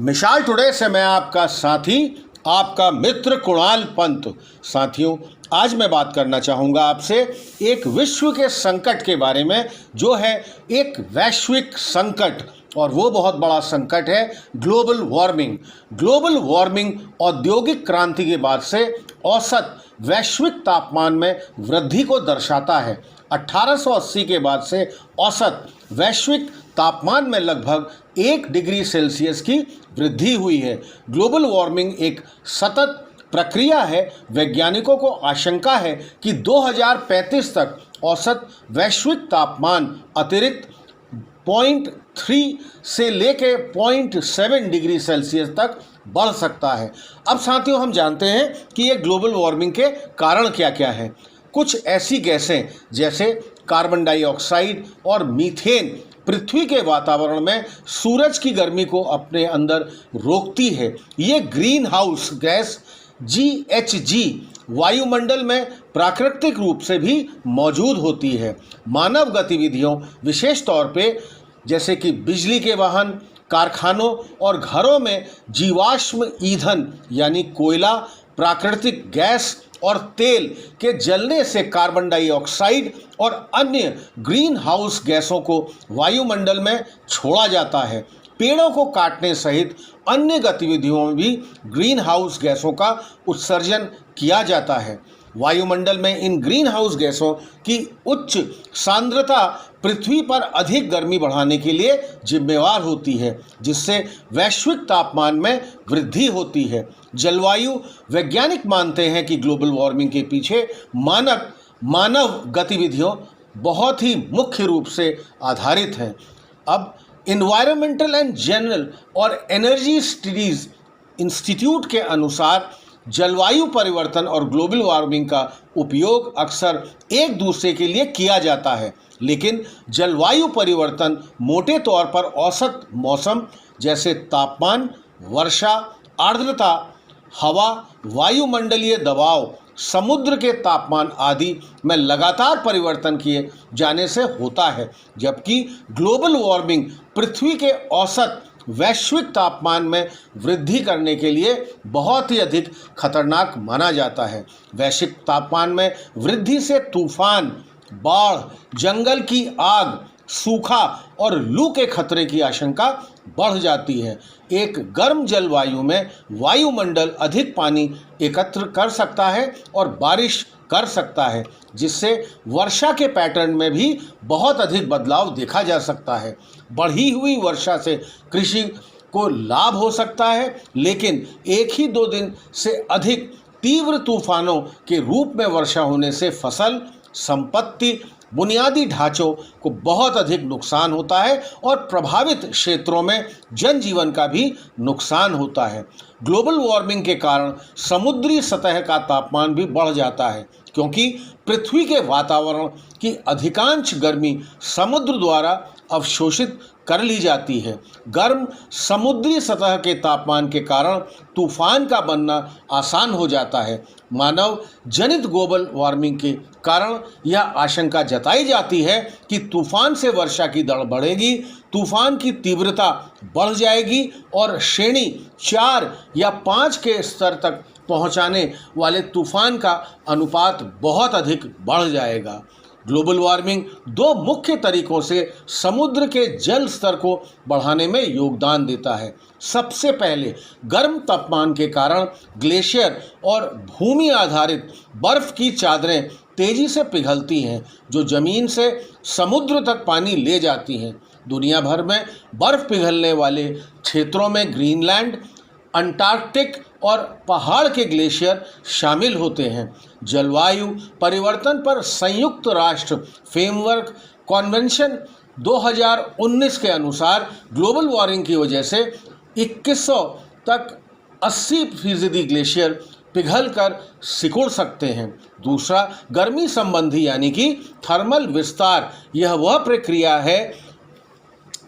मिसाल टुडे से मैं आपका साथी, आपका मित्र कुणाल पंत। साथियों, आज मैं बात करना चाहूँगा आपसे एक विश्व के संकट के बारे में, जो है एक वैश्विक संकट, और वो बहुत बड़ा संकट है ग्लोबल वार्मिंग। ग्लोबल वार्मिंग औद्योगिक क्रांति के बाद से औसत वैश्विक तापमान में वृद्धि को दर्शाता है। 1880 के बाद से औसत वैश्विक तापमान में लगभग 1 डिग्री सेल्सियस की वृद्धि हुई है। ग्लोबल वार्मिंग एक सतत प्रक्रिया है। वैज्ञानिकों को आशंका है कि 2035 तक औसत वैश्विक तापमान अतिरिक्त 0.3 से लेके 0.7 डिग्री सेल्सियस तक बढ़ सकता है। अब साथियों, हम जानते हैं कि ये ग्लोबल वार्मिंग के कारण क्या क्या हैं। कुछ ऐसी गैसें जैसे कार्बन डाइऑक्साइड और मीथेन पृथ्वी के वातावरण में सूरज की गर्मी को अपने अंदर रोकती है। ये ग्रीन हाउस गैस GHG वायुमंडल में प्राकृतिक रूप से भी मौजूद होती है। मानव गतिविधियों, विशेष तौर पे जैसे कि बिजली के वाहन, कारखानों और घरों में जीवाश्म ईंधन यानी कोयला, प्राकृतिक गैस और तेल के जलने से कार्बन डाइऑक्साइड और अन्य ग्रीन हाउस गैसों को वायुमंडल में छोड़ा जाता है। पेड़ों को काटने सहित अन्य गतिविधियों में भी ग्रीन हाउस गैसों का उत्सर्जन किया जाता है। वायुमंडल में इन ग्रीन हाउस गैसों की उच्च सांद्रता पृथ्वी पर अधिक गर्मी बढ़ाने के लिए जिम्मेवार होती है, जिससे वैश्विक तापमान में वृद्धि होती है। जलवायु वैज्ञानिक मानते हैं कि ग्लोबल वार्मिंग के पीछे मानव गतिविधियों बहुत ही मुख्य रूप से आधारित हैं। अब इन्वायरमेंटल एंड जनरल और एनर्जी स्टडीज इंस्टीट्यूट के अनुसार जलवायु परिवर्तन और ग्लोबल वार्मिंग का उपयोग अक्सर एक दूसरे के लिए किया जाता है, लेकिन जलवायु परिवर्तन मोटे तौर पर औसत मौसम जैसे तापमान, वर्षा, आर्द्रता, हवा, वायुमंडलीय दबाव, समुद्र के तापमान आदि में लगातार परिवर्तन किए जाने से होता है, जबकि ग्लोबल वार्मिंग पृथ्वी के औसत वैश्विक तापमान में वृद्धि करने के लिए बहुत ही अधिक खतरनाक माना जाता है। वैश्विक तापमान में वृद्धि से तूफान, बाढ़, जंगल की आग, सूखा और लू के खतरे की आशंका बढ़ जाती है। एक गर्म जलवायु में वायुमंडल अधिक पानी एकत्र कर सकता है और बारिश कर सकता है, जिससे वर्षा के पैटर्न में भी बहुत अधिक बदलाव देखा जा सकता है। बढ़ी हुई वर्षा से कृषि को लाभ हो सकता है, लेकिन 1 ही 2 दिन से अधिक तीव्र तूफानों के रूप में वर्षा होने से फसल, संपत्ति, बुनियादी ढांचों को बहुत अधिक नुकसान होता है और प्रभावित क्षेत्रों में जनजीवन का भी नुकसान होता है। ग्लोबल वार्मिंग के कारण समुद्री सतह का तापमान भी बढ़ जाता है, क्योंकि पृथ्वी के वातावरण की अधिकांश गर्मी समुद्र द्वारा अवशोषित कर ली जाती है। गर्म समुद्री सतह के तापमान के कारण तूफान का बनना आसान हो जाता है। मानव जनित ग्लोबल वार्मिंग के कारण यह आशंका जताई जाती है कि तूफान से वर्षा की दर बढ़ेगी, तूफान की तीव्रता बढ़ जाएगी और श्रेणी 4 या 5 के स्तर तक पहुंचाने वाले तूफान का अनुपात बहुत अधिक बढ़ जाएगा। ग्लोबल वार्मिंग 2 मुख्य तरीकों से समुद्र के जल स्तर को बढ़ाने में योगदान देता है। सबसे पहले, गर्म तापमान के कारण ग्लेशियर और भूमि आधारित बर्फ की चादरें तेजी से पिघलती हैं, जो जमीन से समुद्र तक पानी ले जाती हैं। दुनिया भर में बर्फ पिघलने वाले क्षेत्रों में ग्रीनलैंड, अंटार्कटिक और पहाड़ के ग्लेशियर शामिल होते हैं। जलवायु परिवर्तन पर संयुक्त राष्ट्र फ्रेमवर्क कन्वेंशन 2019 के अनुसार ग्लोबल वार्मिंग की वजह से 2100 तक 80% ग्लेशियर पिघलकर सिकुड़ सकते हैं। दूसरा, गर्मी संबंधी यानी कि थर्मल विस्तार। यह वह प्रक्रिया है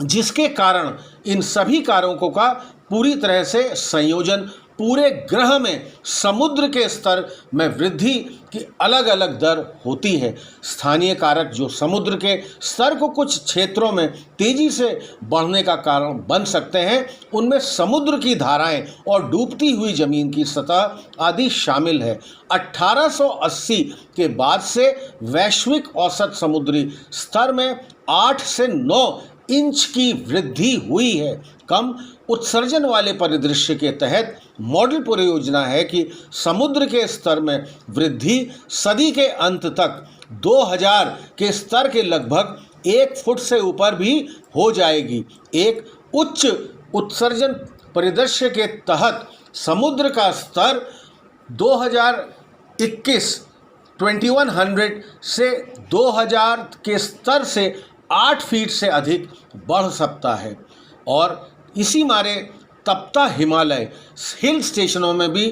जिसके कारण इन सभी कारकों का पूरी तरह से संयोजन पूरे ग्रह में समुद्र के स्तर में वृद्धि कि अलग अलग दर होती है। स्थानीय कारक जो समुद्र के स्तर को कुछ क्षेत्रों में तेजी से बढ़ने का कारण बन सकते हैं, उनमें समुद्र की धाराएं और डूबती हुई जमीन की सतह आदि शामिल है। 1880 के बाद से वैश्विक औसत समुद्री स्तर में 8 से 9 इंच की वृद्धि हुई है। कम उत्सर्जन वाले परिदृश्य के तहत मॉडल परियोजना है कि समुद्र के स्तर में वृद्धि सदी के अंत तक 2000 के स्तर के लगभग 1 फुट से ऊपर भी हो जाएगी। एक उच्च उत्सर्जन परिदृश्य के तहत समुद्र का स्तर 2021 से 2000 के स्तर से 8 फीट से अधिक बढ़ सकता है। और इसी मारे तपता हिमालय हिल स्टेशनों में भी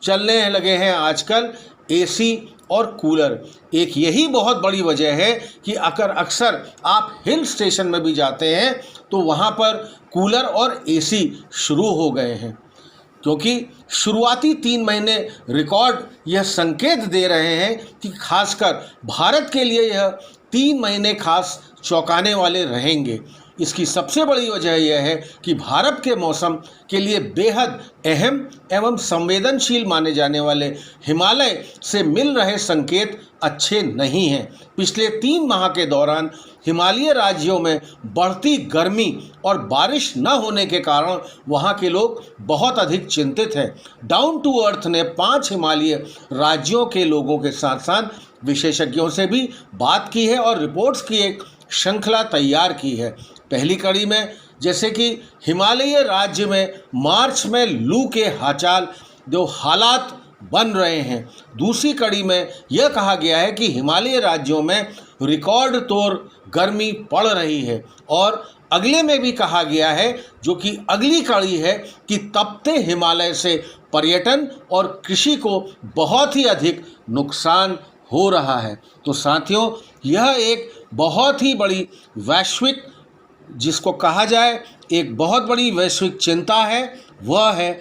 चलने लगे हैं आजकल एसी और कूलर। एक यही बहुत बड़ी वजह है कि अक्सर आप हिल स्टेशन में भी जाते हैं तो वहाँ पर कूलर और एसी शुरू हो गए हैं, क्योंकि शुरुआती 3 महीने रिकॉर्ड यह संकेत दे रहे हैं कि खासकर भारत के लिए यह 3 महीने खास चौंकाने वाले रहेंगे। इसकी सबसे बड़ी वजह यह है कि भारत के मौसम के लिए बेहद अहम एवं संवेदनशील माने जाने वाले हिमालय से मिल रहे संकेत अच्छे नहीं हैं। पिछले 3 माह के दौरान हिमालयी राज्यों में बढ़ती गर्मी और बारिश न होने के कारण वहां के लोग बहुत अधिक चिंतित हैं। डाउन टू अर्थ ने 5 हिमालयी राज्यों के लोगों के साथ साथ विशेषज्ञों से भी बात की है और रिपोर्ट्स की एक श्रृंखला तैयार की है। पहली कड़ी में जैसे कि हिमालयी राज्य में मार्च में लू के जो हालात बन रहे हैं। दूसरी कड़ी में यह कहा गया है कि हिमालयी राज्यों में रिकॉर्ड तोड़ गर्मी पड़ रही है। और अगले में भी कहा गया है, जो कि अगली कड़ी है, कि तपते हिमालय से पर्यटन और कृषि को बहुत ही अधिक नुकसान हो रहा है। तो साथियों, यह एक बहुत ही बड़ी वैश्विक, जिसको कहा जाए एक बहुत बड़ी वैश्विक चिंता है, वह है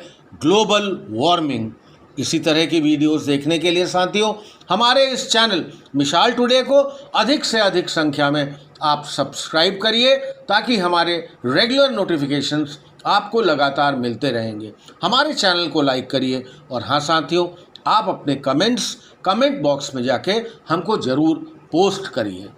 ग्लोबल वार्मिंग। इसी तरह की वीडियोस देखने के लिए साथियों हमारे इस चैनल मिसाल टुडे को अधिक से अधिक संख्या में आप सब्सक्राइब करिए, ताकि हमारे रेगुलर नोटिफिकेशंस आपको लगातार मिलते रहेंगे। हमारे चैनल को लाइक करिए और हाँ साथियों, आप अपने कमेंट बॉक्स में जाके हमको ज़रूर पोस्ट करिए।